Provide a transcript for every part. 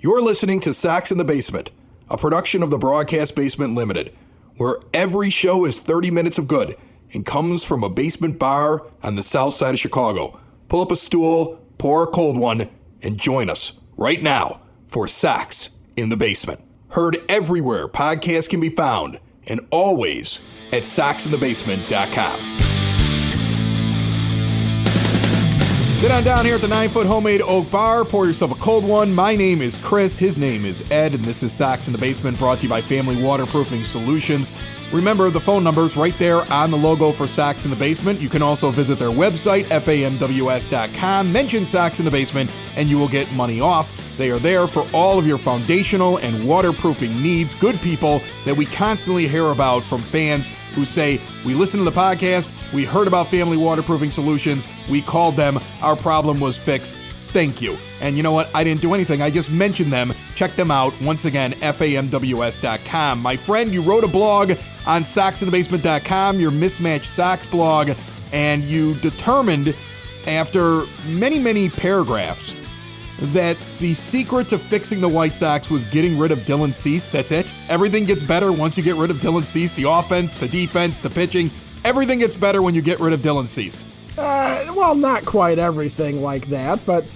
You're listening to Sox in the Basement, a production of the Broadcast Basement Limited, where every show is 30 minutes of good and comes from a basement bar on the south side of Chicago. Pull up a stool, pour a cold one, and join us right now for Sox in the Basement. Heard everywhere podcasts can be found, and always at soxinthebasement.com. Sit on down here at the 9-foot homemade oak bar. Pour yourself a cold one. My name is Chris. His name is Ed, and this is Sox in the Basement, brought to you by Family Waterproofing Solutions. Remember, the phone number's right there on the logo for Sox in the Basement. You can also visit their website, famws.com. Mention Sox in the Basement, and you will get money off. They are there for all of your foundational and waterproofing needs. Good people that we constantly hear about from fans who say, we listened to the podcast, we heard about Family Waterproofing Solutions, we called them, our problem was fixed. Thank you. And you know what? I didn't do anything. I just mentioned them. Check them out. Once again, famws.com. My friend, you wrote a blog on soxinthebasement.com, your Mismatched Sox blog, and you determined after many, many paragraphs that the secret to fixing the White Sox was getting rid of Dylan Cease. That's it. Everything gets better once you get rid of Dylan Cease. The offense, the defense, the pitching, everything gets better when you get rid of Dylan Cease. Well, not quite everything like that, but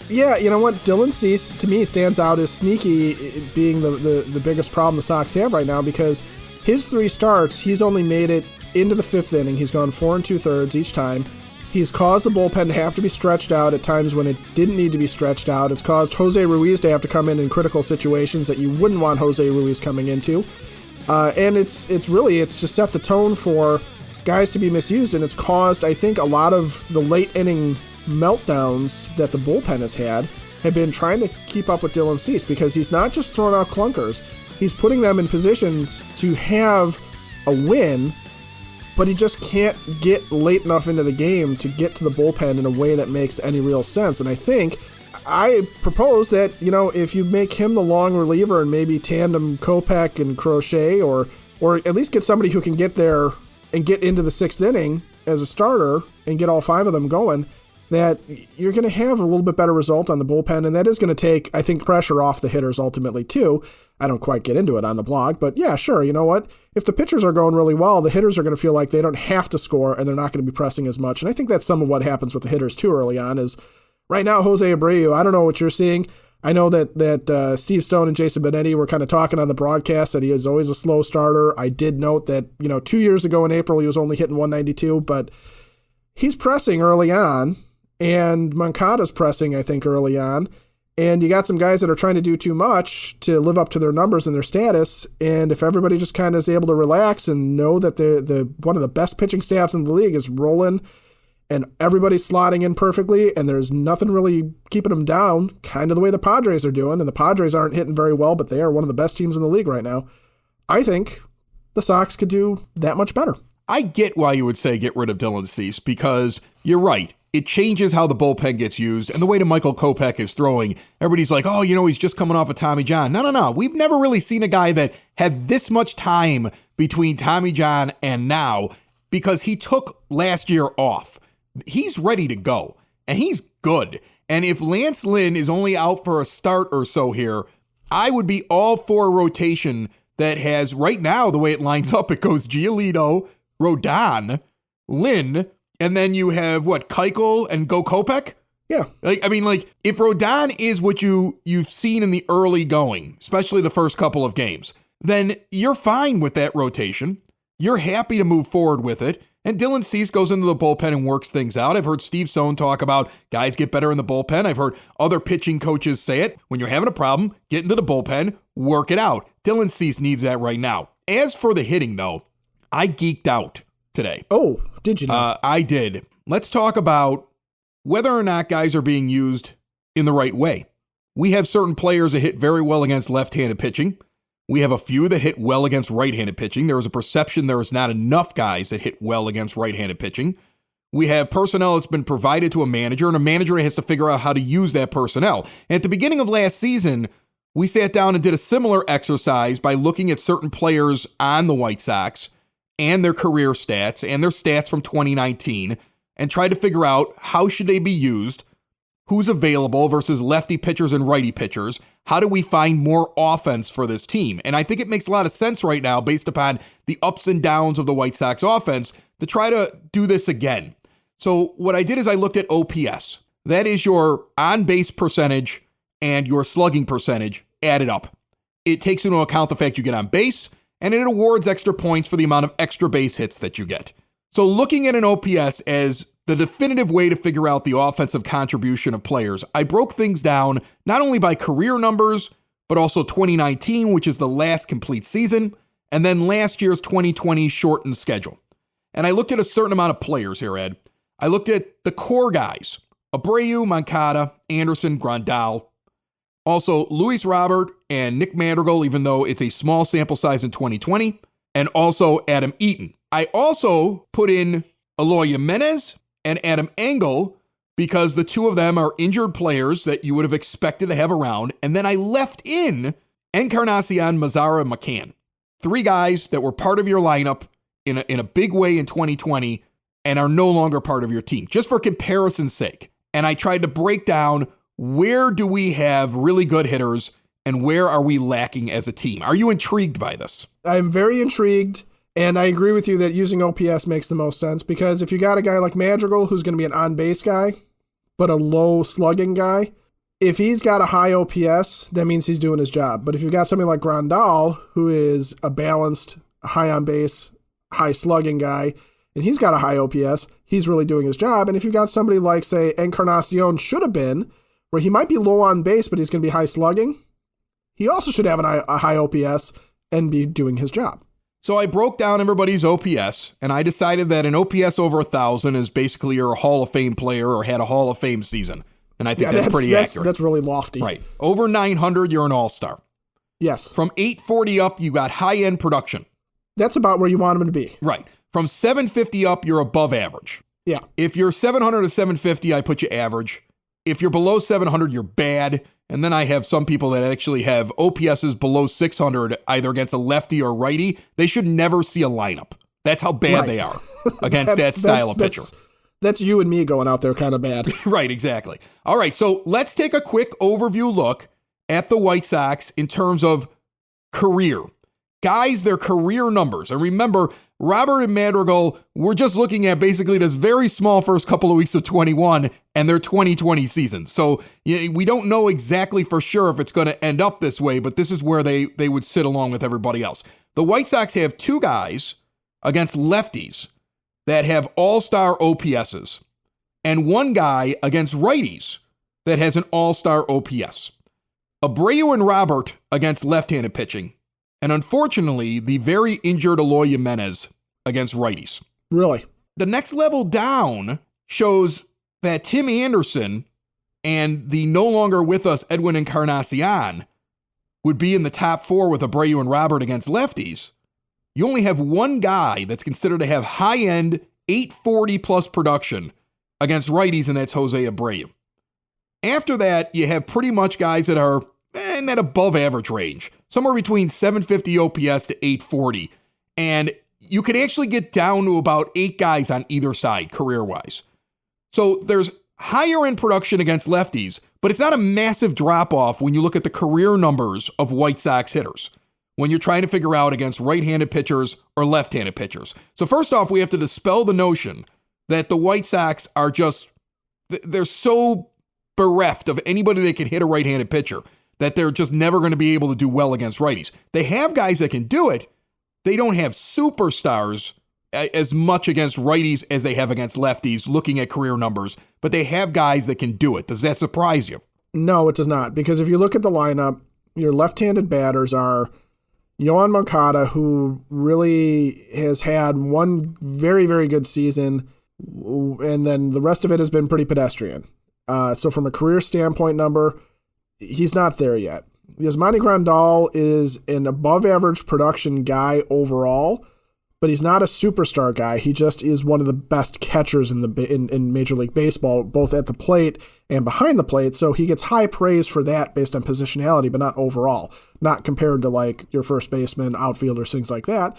yeah, you know what? Dylan Cease, to me, stands out as sneaky being the biggest problem the Sox have right now, because his 3 starts, he's only made it into the 5th inning. He's gone 4 2/3 each time. He's caused the bullpen to have to be stretched out at times when it didn't need to be stretched out. It's caused Jose Ruiz to have to come in critical situations that you wouldn't want Jose Ruiz coming into. And it's just set the tone for guys to be misused, and it's caused, I think, a lot of the late inning meltdowns that the bullpen has had have been trying to keep up with Dylan Cease, because he's not just throwing out clunkers. He's putting them in positions to have a win, but he just can't get late enough into the game to get to the bullpen in a way that makes any real sense. And I propose that, if you make him the long reliever and maybe tandem Kopech and Crochet, or at least get somebody who can get there and get into the 6th inning as a starter and get all 5 of them going, that you're going to have a little bit better result on the bullpen, and that is going to take, I think, pressure off the hitters ultimately too. I don't quite get into it on the blog, but yeah, sure, you know what? If the pitchers are going really well, the hitters are going to feel like they don't have to score, and they're not going to be pressing as much. And I think that's some of what happens with the hitters too early on. Is right now, Jose Abreu, I don't know what you're seeing. I know that Steve Stone and Jason Benetti were kind of talking on the broadcast that he is always a slow starter. I did note that, 2 years ago in April, he was only hitting 192, but he's pressing early on, and Moncada's pressing, I think, early on. And you got some guys that are trying to do too much to live up to their numbers and their status. And if everybody just kind of is able to relax and know that the one of the best pitching staffs in the league is rolling, and everybody's slotting in perfectly, and there's nothing really keeping them down, kind of the way the Padres are doing, and the Padres aren't hitting very well, but they are one of the best teams in the league right now, I think the Sox could do that much better. I get why you would say get rid of Dylan Cease, because you're right. It changes how the bullpen gets used, and the way to Michael Kopech is throwing, everybody's like, oh, he's just coming off of Tommy John. No. We've never really seen a guy that had this much time between Tommy John and now, because he took last year off. He's ready to go, and he's good. And if Lance Lynn is only out for a start or so here, I would be all for a rotation that has, right now, the way it lines up, it goes Giolito, Rodon, Lynn, and then you have, Keuchel and go Kopech? Yeah. If Rodon is what you've seen in the early going, especially the first couple of games, then you're fine with that rotation. You're happy to move forward with it. And Dylan Cease goes into the bullpen and works things out. I've heard Steve Stone talk about guys get better in the bullpen. I've heard other pitching coaches say it. When you're having a problem, get into the bullpen, work it out. Dylan Cease needs that right now. As for the hitting, though, I geeked out today. Oh, did you know? I did. Let's talk about whether or not guys are being used in the right way. We have certain players that hit very well against left-handed pitching. We have a few that hit well against right-handed pitching. There is a perception there is not enough guys that hit well against right-handed pitching. We have personnel that's been provided to a manager, and a manager has to figure out how to use that personnel. And at the beginning of last season, we sat down and did a similar exercise by looking at certain players on the White Sox and their career stats and their stats from 2019 and tried to figure out how should they be used, who's available versus lefty pitchers and righty pitchers. How do we find more offense for this team? And I think it makes a lot of sense right now based upon the ups and downs of the White Sox offense to try to do this again. So what I did is I looked at OPS. That is your on-base percentage and your slugging percentage added up. It takes into account the fact you get on base, and it awards extra points for the amount of extra base hits that you get. So looking at an OPS as the definitive way to figure out the offensive contribution of players, I broke things down not only by career numbers, but also 2019, which is the last complete season, and then last year's 2020 shortened schedule. And I looked at a certain amount of players here, Ed. I looked at the core guys: Abreu, Moncada, Anderson, Grandal. Also, Luis Robert and Nick Madrigal, even though it's a small sample size in 2020, and also Adam Eaton. I also put in Eloy Jimenez and Adam Engel because the two of them are injured players that you would have expected to have around. And then I left in Encarnacion, Mazara, and McCann. 3 guys that were part of your lineup in a big way in 2020 and are no longer part of your team, just for comparison's sake. And I tried to break down, where do we have really good hitters and where are we lacking as a team? Are you intrigued by this? I'm very intrigued, and I agree with you that using OPS makes the most sense, because if you got a guy like Madrigal who's going to be an on-base guy, but a low slugging guy, if he's got a high OPS, that means he's doing his job. But if you've got somebody like Grandal, who is a balanced, high on-base, high slugging guy, and he's got a high OPS, he's really doing his job. And if you've got somebody like, say, Encarnacion should have been, where he might be low on base, but he's going to be high slugging, he also should have a high OPS and be doing his job. So I broke down everybody's OPS, and I decided that an OPS over 1,000 is basically you're a Hall of Fame player or had a Hall of Fame season. And I think that's pretty accurate. That's really lofty. Right. Over 900, you're an all-star. Yes. From 840 up, you got high-end production. That's about where you want him to be. Right. From 750 up, you're above average. Yeah. If you're 700 to 750, I put you average. If you're below 700, you're bad. And then I have some people that actually have OPSs below 600, either against a lefty or righty. They should never see a lineup. That's how bad they are against that style of pitcher. That's you and me going out there kind of bad. Right, exactly. All right, so let's take a quick overview look at the White Sox in terms of career. Guys, their career numbers. And remember, Robert and Madrigal, we're just looking at basically this very small first couple of weeks of 21 and their 2020 season. So we don't know exactly for sure if it's going to end up this way, but this is where they would sit along with everybody else. The White Sox have 2 guys against lefties that have all-star OPSs, and 1 guy against righties that has an all-star OPS. Abreu and Robert against left-handed pitching, and unfortunately, the very injured Eloy Jimenez against righties. Really? The next level down shows that Tim Anderson and the no longer with us Edwin Encarnacion would be in the top 4 with Abreu and Robert against lefties. You only have 1 guy that's considered to have high-end 840 plus production against righties, and that's Jose Abreu. After that, you have pretty much guys that are in that above average range, somewhere between 750 OPS to 840. And you can actually get down to about 8 guys on either side career-wise. So there's higher end production against lefties, but it's not a massive drop-off when you look at the career numbers of White Sox hitters, when you're trying to figure out against right-handed pitchers or left-handed pitchers. So first off, we have to dispel the notion that the White Sox are just, they're so bereft of anybody that can hit a right-handed pitcher that they're just never going to be able to do well against righties. They have guys that can do it. They don't have superstars as much against righties as they have against lefties, looking at career numbers, but they have guys that can do it. Does that surprise you? No, it does not, because if you look at the lineup, your left-handed batters are Yermin Mercedes, who really has had one very, very good season, and then the rest of it has been pretty pedestrian. So from a career standpoint number, he's not there yet. Yasmani Grandal is an above-average production guy overall, but he's not a superstar guy. He just is one of the best catchers in Major League Baseball, both at the plate and behind the plate. So he gets high praise for that based on positionality, but not overall, not compared to like your first baseman, outfielders, things like that.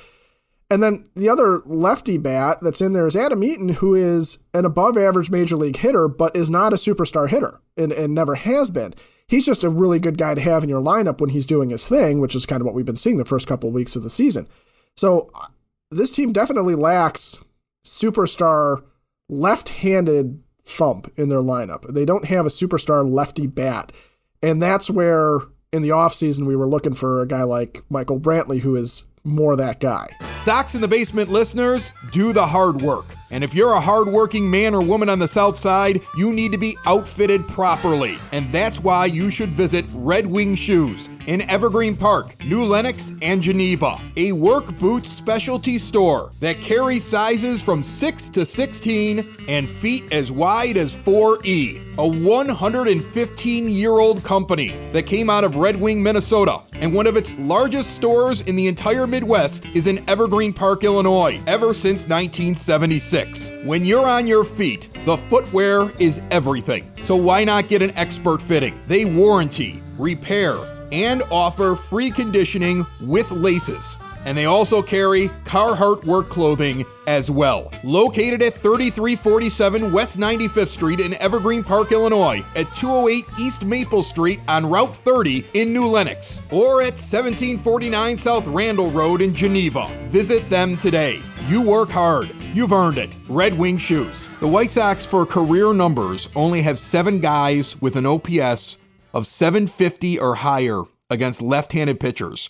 And then the other lefty bat that's in there is Adam Eaton, who is an above-average major league hitter, but is not a superstar hitter and never has been. He's just a really good guy to have in your lineup when he's doing his thing, which is kind of what we've been seeing the first couple of weeks of the season. So this team definitely lacks superstar left-handed thump in their lineup. They don't have a superstar lefty bat. And that's where in the offseason we were looking for a guy like Michael Brantley, who is more that guy. Sox in the Basement listeners, do the hard work. And if you're a hardworking man or woman on the South Side, you need to be outfitted properly. And that's why you should visit Red Wing Shoes in Evergreen Park, New Lenox, and Geneva. A work boots specialty store that carries sizes from 6 to 16 and feet as wide as 4E. A 115-year-old company that came out of Red Wing, Minnesota. And one of its largest stores in the entire Midwest is in Evergreen Park, Illinois, ever since 1976. When you're on your feet, the footwear is everything. So why not get an expert fitting? They warranty, repair, and offer free conditioning with laces. And they also carry Carhartt work clothing as well. Located at 3347 West 95th Street in Evergreen Park, Illinois, at 208 East Maple Street on Route 30 in New Lenox, or at 1749 South Randall Road in Geneva. Visit them today. You work hard. You've earned it. Red Wing Shoes. The White Sox, for career numbers, only have 7 guys with an OPS of 750 or higher against left-handed pitchers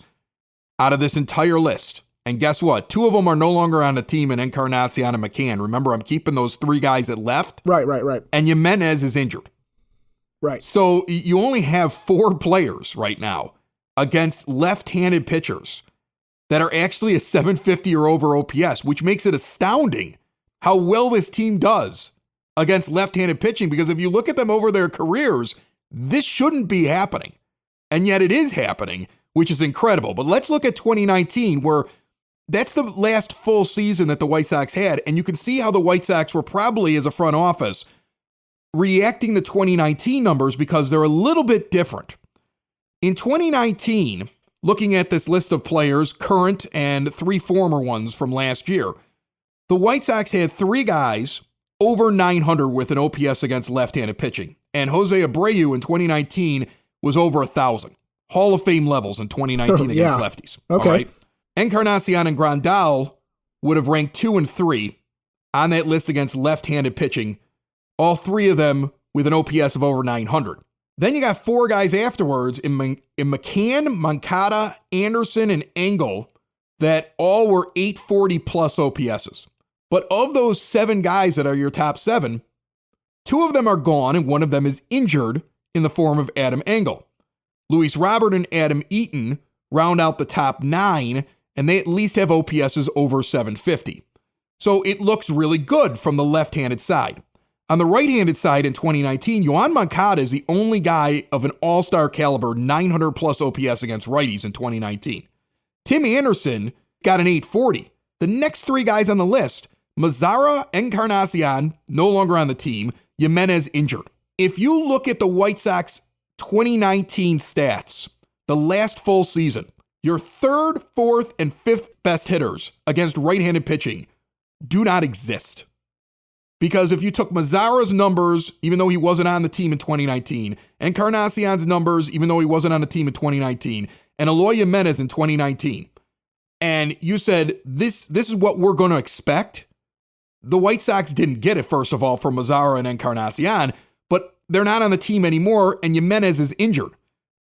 out of this entire list. And guess what? 2 of them are no longer on the team in Encarnacion and McCann. Remember, I'm keeping those 3 guys at left. Right. And Jimenez is injured. Right. So you only have 4 players right now against left-handed pitchers that are actually a 750 or over OPS, which makes it astounding how well this team does against left-handed pitching, because if you look at them over their careers, this shouldn't be happening. And yet it is happening, which is incredible. But let's look at 2019, where that's the last full season that the White Sox had, and you can see how the White Sox were probably, as a front office, reacting to 2019 numbers because they're a little bit different. In 2019, looking at this list of players, current and 3 former ones from last year, the White Sox had 3 guys over 900 with an OPS against left-handed pitching. And Jose Abreu in 2019 was over 1,000. Hall of Fame levels in 2019 against lefties. Okay. All right? Encarnacion and Grandal would have ranked 2 and 3 on that list against left-handed pitching. All 3 of them with an OPS of over 900. Then you got 4 guys afterwards in McCann, Moncada, Anderson, and Engel that all were 840 plus OPSs. But of those 7 guys that are your top 7, 2 of them are gone and 1 of them is injured in the form of Adam Engel. Luis Robert and Adam Eaton round out the top 9, and they at least have OPSs over 750. So it looks really good from the left-handed side. On the right-handed side in 2019, Yoan Moncada is the only guy of an all-star caliber 900 plus OPS against righties in 2019. Tim Anderson got an 840. The next 3 guys on the list, Mazzara, Encarnacion, no longer on the team, Jimenez injured. If you look at the White Sox 2019 stats, the last full season, your 3rd, 4th, and 5th best hitters against right-handed pitching do not exist. Because if you took Mazzara's numbers, even though he wasn't on the team in 2019, Encarnacion's numbers, even though he wasn't on the team in 2019, and Eloy Jimenez in 2019, and you said, this is what we're going to expect, the White Sox didn't get it, first of all, from Mazzara and Encarnacion, but they're not on the team anymore, and Jimenez is injured.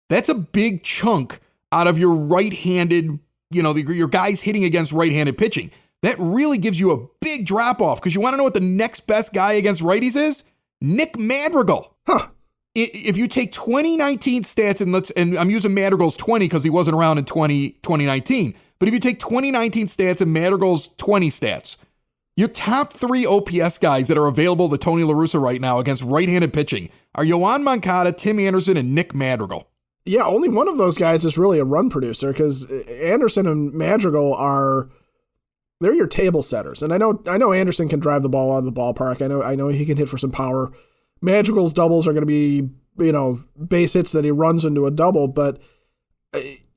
That's a big chunk out of your right-handed, your guys hitting against right-handed pitching. That really gives you a big drop-off, because you want to know what the next best guy against righties is? Nick Madrigal. Huh. If you take 2019 stats, and I'm using Madrigal's 20 because he wasn't around in 2019, but if you take 2019 stats and Madrigal's 20 stats, your top 3 OPS guys that are available to Tony La Russa right now against right-handed pitching are Yoan Moncada, Tim Anderson, and Nick Madrigal. Yeah, only one of those guys is really a run producer, because Anderson and Madrigal they're your table setters. And I know Anderson can drive the ball out of the ballpark. I know he can hit for some power. Madrigal's doubles are going to be, base hits that he runs into a double, but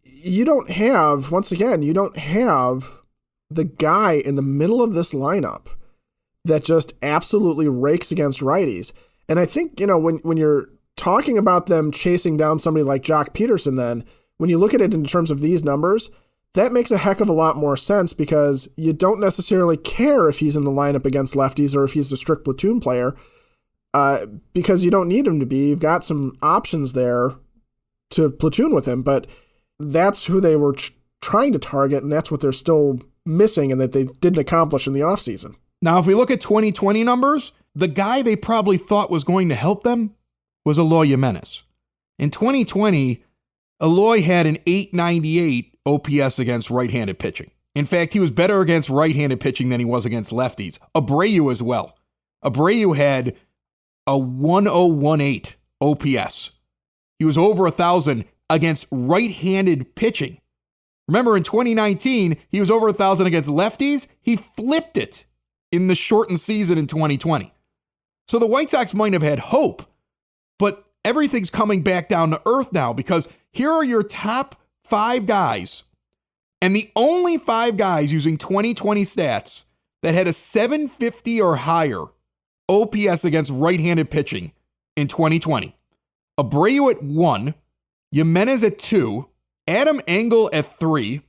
you don't have the guy in the middle of this lineup that just absolutely rakes against righties. And I think, when you're talking about them chasing down somebody like Jock Peterson, then when you look at it in terms of these numbers, that makes a heck of a lot more sense because you don't necessarily care if he's in the lineup against lefties or if he's a strict platoon player because you don't need him to be. You've got some options there to platoon with him, but that's who they were trying to target, and that's what they're still missing and that they didn't accomplish in the offseason. Now, if we look at 2020 numbers, the guy they probably thought was going to help them was Eloy Jimenez. In 2020, Eloy had an .898 OPS against right-handed pitching. In fact, he was better against right-handed pitching than he was against lefties. Abreu as well. Abreu had a 1018 OPS. He was over 1,000 against right-handed pitching. Remember, in 2019, he was over 1,000 against lefties. He flipped it in the shortened season in 2020. So the White Sox might have had hope, but everything's coming back down to earth now because here are your top 5 guys, and the only 5 guys using 2020 stats that had a 750 or higher OPS against right-handed pitching in 2020. Abreu at 1, Jimenez at 2, Adam Engel at 3,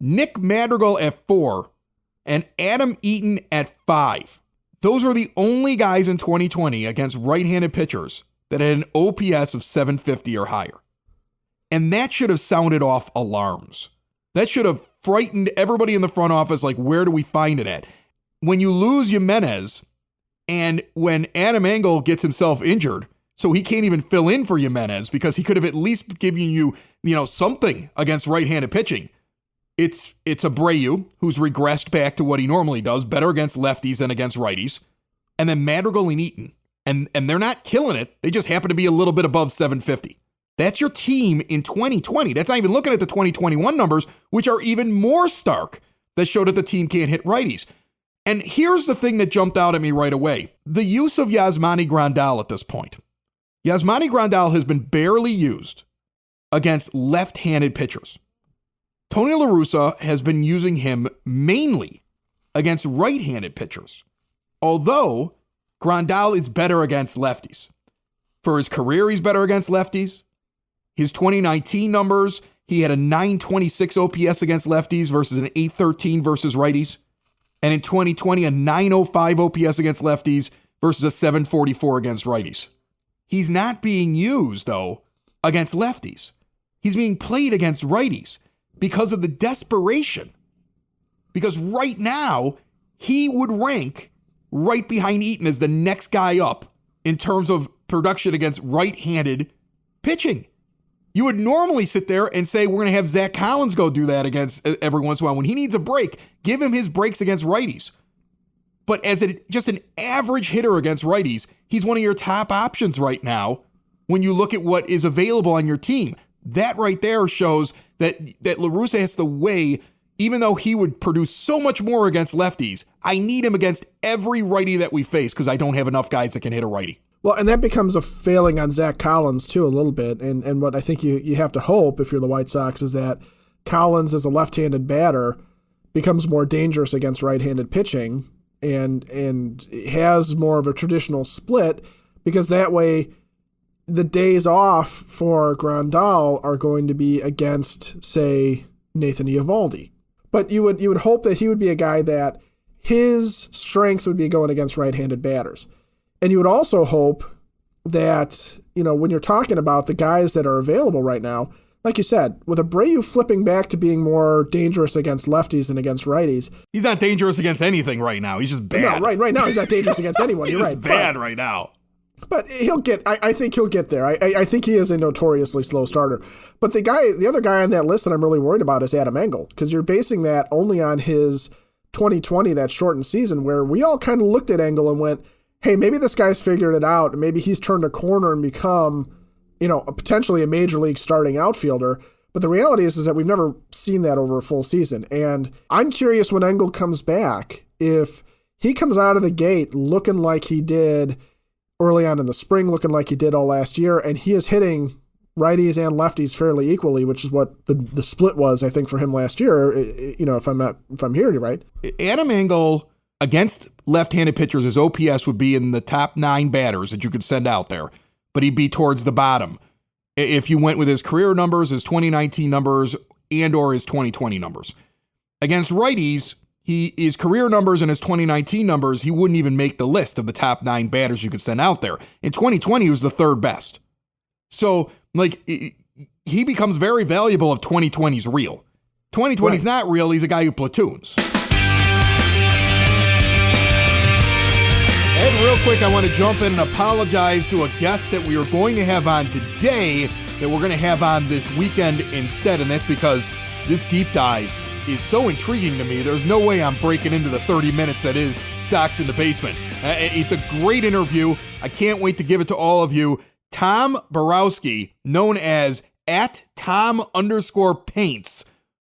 Nick Madrigal at 4, and Adam Eaton at 5. Those are the only guys in 2020 against right-handed pitchers that had an OPS of 750 or higher. And that should have sounded off alarms. That should have frightened everybody in the front office, like, where do we find it at? When you lose Jimenez, and when Adam Engel gets himself injured, so he can't even fill in for Jimenez because he could have at least given you, something against right-handed pitching. It's Abreu, who's regressed back to what he normally does, better against lefties than against righties, and then Madrigal and Eaton. And they're not killing it. They just happen to be a little bit above 750. That's your team in 2020. That's not even looking at the 2021 numbers, which are even more stark, that show that the team can't hit righties. And here's the thing that jumped out at me right away. The use of Yasmani Grandal at this point. Yasmani Grandal has been barely used against left-handed pitchers. Tony La Russa has been using him mainly against right-handed pitchers, although Grandal is better against lefties. For his career, he's better against lefties. His 2019 numbers, he had a 926 OPS against lefties versus an 813 versus righties. And in 2020, a 905 OPS against lefties versus a 744 against righties. He's not being used, though, against lefties. He's being played against righties because of the desperation. Because right now, he would rank right behind Eaton as the next guy up in terms of production against right-handed pitching. You would normally sit there and say, we're going to have Zach Collins go do that against every once in a while. When he needs a break, give him his breaks against righties. But as just an average hitter against righties, he's one of your top options right now when you look at what is available on your team. That right there shows that La Russa has to weigh, even though he would produce so much more against lefties, I need him against every righty that we face because I don't have enough guys that can hit a righty. Well, and that becomes a failing on Zach Collins, too, a little bit. And what I think you have to hope, if you're the White Sox, is that Collins, as a left-handed batter, becomes more dangerous against right-handed pitching and has more of a traditional split, because that way the days off for Grandal are going to be against, say, Nathan Eovaldi. But you would hope that he would be a guy that his strength would be going against right-handed batters. And you would also hope that, when you're talking about the guys that are available right now, like you said, with Abreu flipping back to being more dangerous against lefties and against righties. He's not dangerous against anything right now. He's just bad. No, right now he's not dangerous against anyone. You're right. Bad right now. But I think he'll get there. I think he is a notoriously slow starter. But the other guy on that list that I'm really worried about is Adam Engel, because you're basing that only on his 2020, that shortened season, where we all kind of looked at Engel and went, hey, maybe this guy's figured it out, and maybe he's turned a corner and become, potentially a major league starting outfielder. But the reality is that we've never seen that over a full season. And I'm curious when Engel comes back, if he comes out of the gate looking like he did early on in the spring, looking like he did all last year, and he is hitting righties and lefties fairly equally, which is what the split was, I think, for him last year. If I'm hearing you right. Adam Engel against left-handed pitchers, his OPS would be in the top 9 batters that you could send out there, but he'd be towards the bottom if you went with his career numbers, his 2019 numbers, and or his 2020 numbers. Against righties, his career numbers and his 2019 numbers, he wouldn't even make the list of the top 9 batters you could send out there. In 2020, he was the 3rd best. So, he becomes very valuable if 2020's real. 2020's not real. He's a guy who platoons. And real quick, I want to jump in and apologize to a guest that we were going to have on today that we're going to have on this weekend instead, and that's because this deep dive is so intriguing to me. There's no way I'm breaking into the 30 minutes that is Sox in the Basement. It's a great interview. I can't wait to give it to all of you. Tom Borowski, known as @Tom_Paints,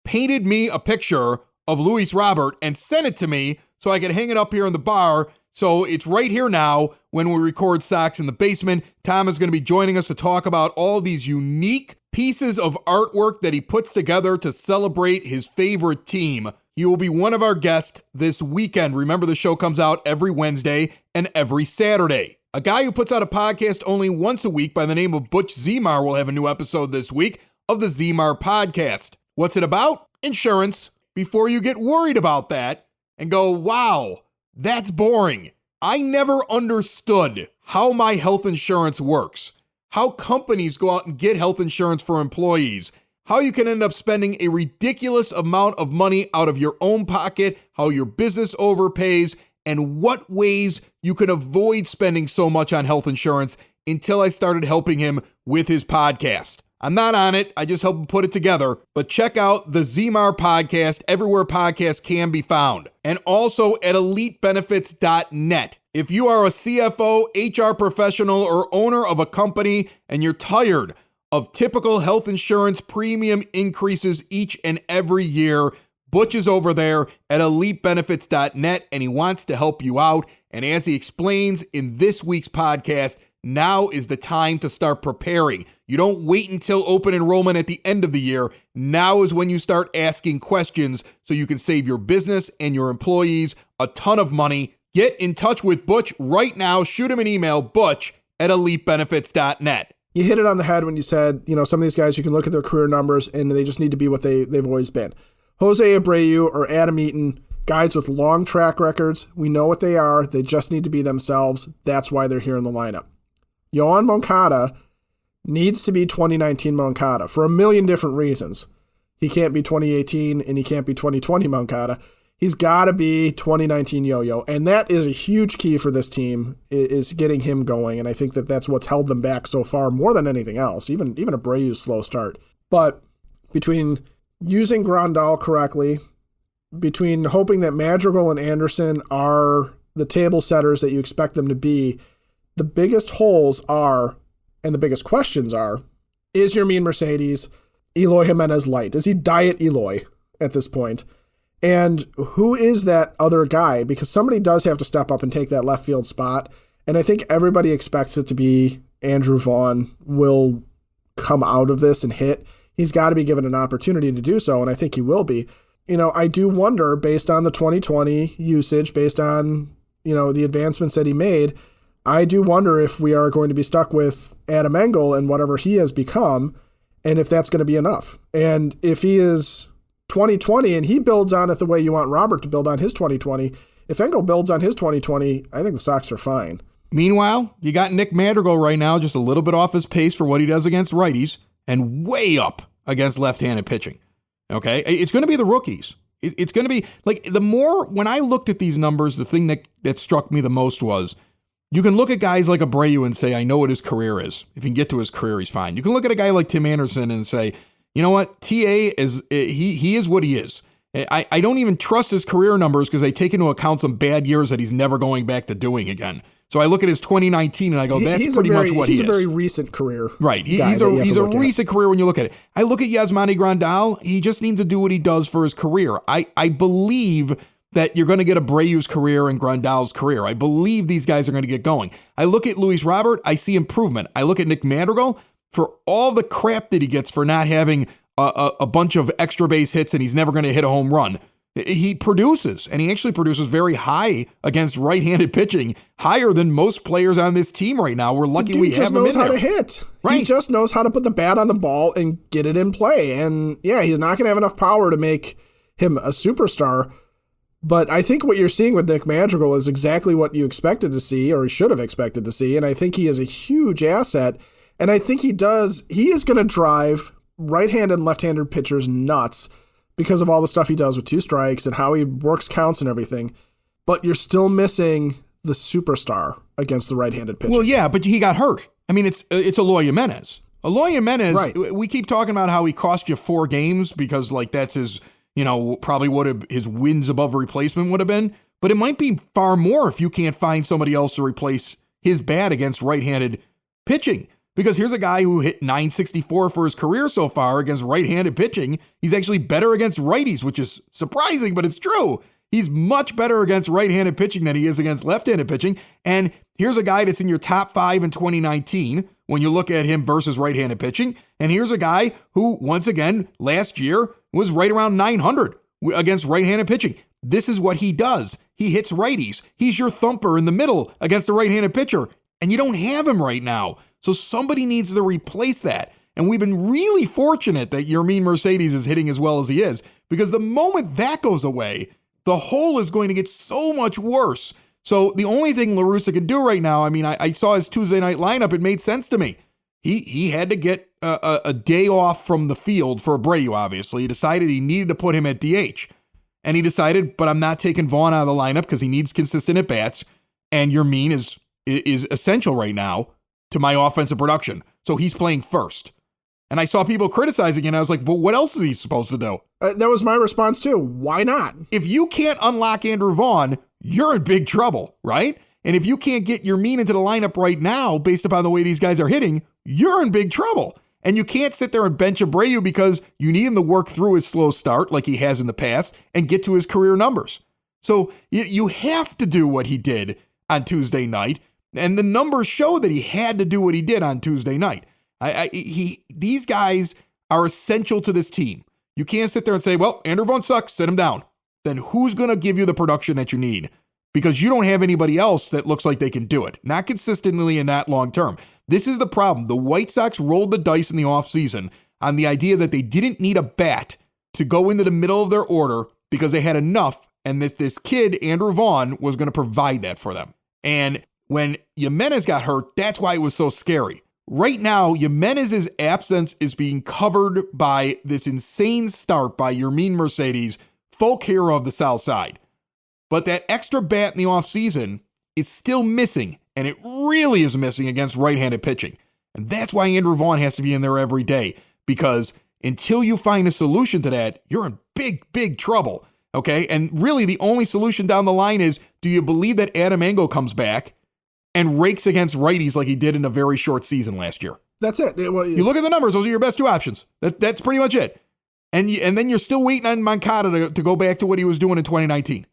painted me a picture of Luis Robert and sent it to me so I could hang it up here in the bar. So it's right here now when we record Sox in the Basement. Tom is going to be joining us to talk about all these unique pieces of artwork that he puts together to celebrate his favorite team. He will be one of our guests this weekend. Remember, the show comes out every Wednesday and every Saturday. A guy who puts out a podcast only once a week by the name of Butch Zemar will have a new episode this week of the Zemar Podcast. What's it about? Insurance. Before you get worried about that and go, wow, that's boring. I never understood how my health insurance works, how companies go out and get health insurance for employees, how you can end up spending a ridiculous amount of money out of your own pocket, how your business overpays, and what ways you can avoid spending so much on health insurance until I started helping him with his podcast. I'm not on it. I just help him put it together. But check out the Zemar Podcast everywhere podcasts can be found. And also at elitebenefits.net. If you are a CFO, HR professional, or owner of a company and you're tired of typical health insurance premium increases each and every year, Butch is over there at elitebenefits.net and he wants to help you out. And as he explains in this week's podcast, now is the time to start preparing. You don't wait until open enrollment at the end of the year. Now is when you start asking questions so you can save your business and your employees a ton of money. Get in touch with Butch right now. Shoot him an email, butch@elitebenefits.net. You hit it on the head when you said, some of these guys, you can look at their career numbers and they just need to be what they've always been. Jose Abreu or Adam Eaton, guys with long track records. We know what they are. They just need to be themselves. That's why they're here in the lineup. Yoan Moncada needs to be 2019 Moncada for a million different reasons. He can't be 2018 and he can't be 2020 Moncada. He's got to be 2019 Yo-Yo, and that is a huge key for this team, is getting him going, and I think that that's what's held them back so far more than anything else, even Abreu's slow start. But between using Grandal correctly, between hoping that Madrigal and Anderson are the table setters that you expect them to be, the biggest holes are, and the biggest questions are, is Yermin Mercedes Eloy Jimenez light? Is he diet Eloy at this point? And who is that other guy? Because somebody does have to step up and take that left field spot. And I think everybody expects it to be Andrew Vaughn will come out of this and hit. He's got to be given an opportunity to do so, and I think he will be. I do wonder, based on the 2020 usage, based on, the advancements that he made, I do wonder if we are going to be stuck with Adam Engel and whatever he has become, and if that's going to be enough. And if he is 2020 and he builds on it the way you want Robert to build on his 2020, if Engel builds on his 2020, I think the Sox are fine. Meanwhile, you got Nick Madrigal right now just a little bit off his pace for what he does against righties and way up against left-handed pitching. Okay? It's going to be the rookies. It's going to be, when I looked at these numbers, the thing that struck me the most was, you can look at guys like Abreu and say, I know what his career is. If he can get to his career, he's fine. You can look at a guy like Tim Anderson and say, you know what? TA is he is what he is. I don't even trust his career numbers because they take into account some bad years that he's never going back to doing again. So I look at his 2019 and I go, that's pretty much what he is. He's a very recent career. Right. He's a recent career when you look at it. I look at Yasmani Grandal. He just needs to do what he does for his career. I believe that you're going to get Abreu's career and Grandal's career. I believe these guys are going to get going. I look at Luis Robert. I see improvement. I look at Nick Madrigal. for all the crap that he gets for not having a bunch of extra base hits and he's never going to hit a home run. He produces, and he actually produces very high against right-handed pitching, higher than most players on this team right now. We're lucky we have him in there. He just knows how to hit. Right. He just knows how to put the bat on the ball and get it in play. And yeah, he's not going to have enough power to make him a superstar. But I think what you're seeing with Nick Madrigal is exactly what you expected to see, or should have expected to see. And I think he is a huge asset. And I think he is going to drive right-handed and left-handed pitchers nuts because of all the stuff he does with 2 strikes and how he works counts and everything. But you're still missing the superstar against the right-handed pitcher. Well, yeah, but he got hurt. I mean, it's Eloy Jimenez. Eloy Jimenez, right. We keep talking about how he cost you 4 games because, like, that's his, probably what his wins above replacement would have been. But it might be far more if you can't find somebody else to replace his bat against right-handed pitching. Because here's a guy who hit .964 for his career so far against right-handed pitching. He's actually better against righties, which is surprising, but it's true. He's much better against right-handed pitching than he is against left-handed pitching. And here's a guy that's in your top 5 in 2019 when you look at him versus right-handed pitching. And here's a guy who, once again, last year was right around 900 against right-handed pitching. This is what he does. He hits righties. He's your thumper in the middle against a right-handed pitcher. And you don't have him right now. So somebody needs to replace that. And we've been really fortunate that Yermin Mercedes is hitting as well as he is, because the moment that goes away, the hole is going to get so much worse. So the only thing La Russa can do right now, I mean, I saw his Tuesday night lineup. It made sense to me. He had to get a day off from the field for Abreu, obviously. He decided he needed to put him at DH. And he decided, but I'm not taking Vaughn out of the lineup because he needs consistent at-bats. And Yermin is essential right now to my offensive production. So he's playing first. And I saw people criticizing it, and I was like, well, what else is he supposed to do? That was my response too. Why not? If you can't unlock Andrew Vaughn, you're in big trouble, right? And if you can't get Yermin into the lineup right now, based upon the way these guys are hitting, you're in big trouble. And you can't sit there and bench Abreu because you need him to work through his slow start like he has in the past and get to his career numbers. So you have to do what he did on Tuesday night. And the numbers show that he had to do what he did on Tuesday night. These guys are essential to this team. You can't sit there and say, well, Andrew Vaughn sucks, sit him down. Then who's going to give you the production that you need? Because you don't have anybody else that looks like they can do it. Not consistently and not long term. This is the problem. The White Sox rolled the dice in the offseason on the idea that they didn't need a bat to go into the middle of their order because they had enough, and this kid, Andrew Vaughn, was going to provide that for them. And when Jimenez got hurt, that's why it was so scary. Right now, Jimenez's absence is being covered by this insane start by Yermin Mercedes, folk hero of the South Side. But that extra bat in the offseason is still missing, and it really is missing against right-handed pitching. And that's why Andrew Vaughn has to be in there every day, because until you find a solution to that, you're in big, big trouble, okay? And really, the only solution down the line is, do you believe that Adam Engel comes back and rakes against righties like he did in a very short season last year? That's it. You look at the numbers; those are your best 2 options. That's pretty much it. And then you're still waiting on Moncada to go back to what he was doing in 2019.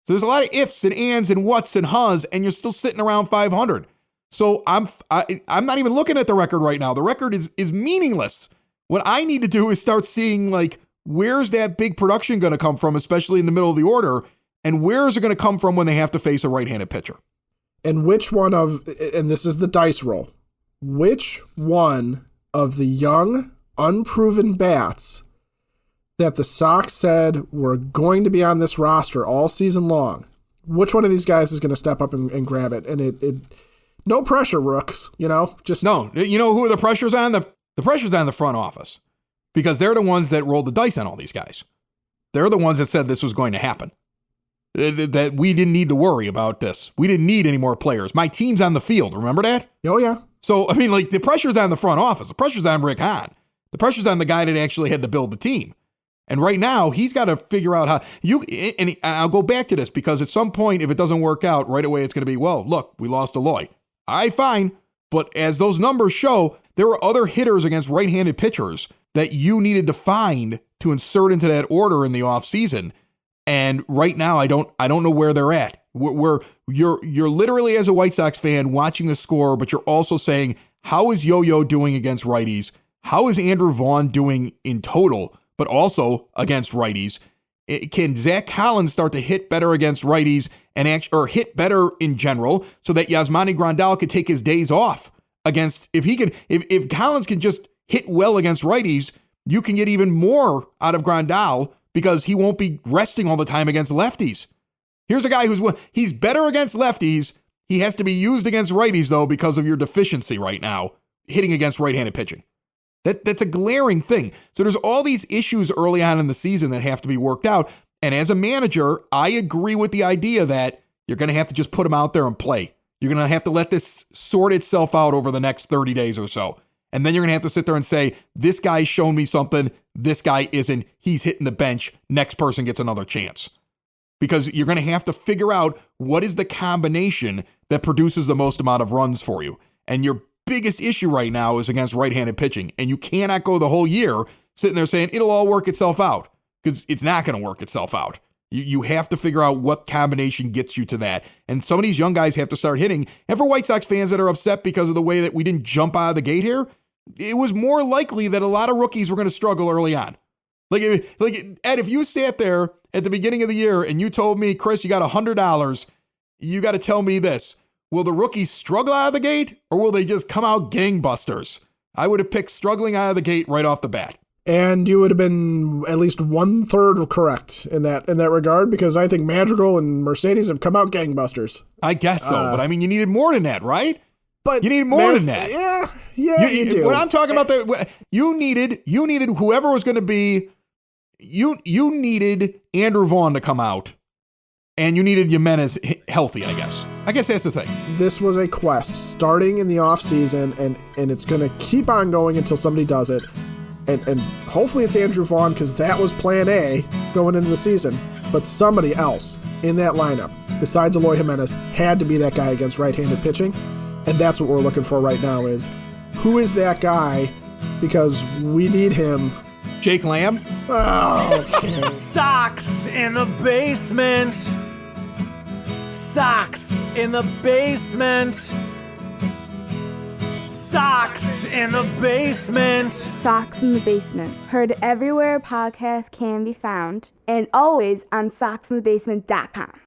So there's a lot of ifs and ands and whats and huhs, and you're still sitting around 500. So I'm not even looking at the record right now. The record is meaningless. What I need to do is start seeing, like, where's that big production going to come from, especially in the middle of the order, and where is it going to come from when they have to face a right-handed pitcher? And which one of, and this is the dice roll, which one of the young, unproven bats that the Sox said were going to be on this roster all season long, which one of these guys is going to step up and grab it? And it no pressure, Rooks, just. No, you know who the pressure's on? The pressure's on the front office, because they're the ones that rolled the dice on all these guys. They're the ones that said this was going to happen. That we didn't need to worry about this. We didn't need any more players. My team's on the field. Remember that? Oh, yeah. So, I mean, like, the pressure's on the front office. The pressure's on Rick Hahn. The pressure's on the guy that actually had to build the team. And right now, he's got to figure out how and I'll go back to this, because at some point, if it doesn't work out right away, it's going to be, well, look, we lost Eloy. All right, fine. But as those numbers show, there were other hitters against right-handed pitchers that you needed to find to insert into that order in the offseason. And right now, I don't know where they're at. You're literally, as a White Sox fan, watching the score, but you're also saying, how is Yo-Yo doing against righties? How is Andrew Vaughn doing in total, but also against righties? Can Zach Collins start to hit better against righties or hit better in general so that Yasmani Grandal could take his days off against, if Collins can just hit well against righties, you can get even more out of Grandal because he won't be resting all the time against lefties. Here's a guy he's better against lefties. He has to be used against righties, though, because of your deficiency right now, hitting against right-handed pitching. That's a glaring thing. So there's all these issues early on in the season that have to be worked out. And as a manager, I agree with the idea that you're going to have to just put him out there and play. You're going to have to let this sort itself out over the next 30 days or so. And then you're going to have to sit there and say, this guy's shown me something. This guy isn't. He's hitting the bench. Next person gets another chance. Because you're going to have to figure out what is the combination that produces the most amount of runs for you. And your biggest issue right now is against right-handed pitching. And you cannot go the whole year sitting there saying it'll all work itself out, because it's not going to work itself out. You have to figure out what combination gets you to that. And some of these young guys have to start hitting. And for White Sox fans that are upset because of the way that we didn't jump out of the gate here, it was more likely that a lot of rookies were going to struggle early on. Like Ed, if you sat there at the beginning of the year and you told me, Chris, you got $100, you got to tell me this. Will the rookies struggle out of the gate, or will they just come out gangbusters? I would have picked struggling out of the gate right off the bat. And you would have been at least 1/3 correct in that regard, because I think Madrigal and Mercedes have come out gangbusters. I guess so, but I mean, you needed more than that, right? But you needed more than that. Yeah, you do. When I'm talking about you needed whoever was going to be. You needed Andrew Vaughn to come out, and you needed Jimenez healthy, I guess. I guess that's the thing. This was a quest starting in the offseason, and it's going to keep on going until somebody does it. And hopefully it's Andrew Vaughn, because that was plan A going into the season. But somebody else in that lineup, besides Eloy Jimenez, had to be that guy against right-handed pitching. And that's what we're looking for right now is, who is that guy? Because we need him. Jake Lamb? Oh, okay. Sox in the basement. Sox in the basement. Sox in the basement. Sox in the Basement. Heard everywhere podcasts can be found, and always on soxinthebasement.com.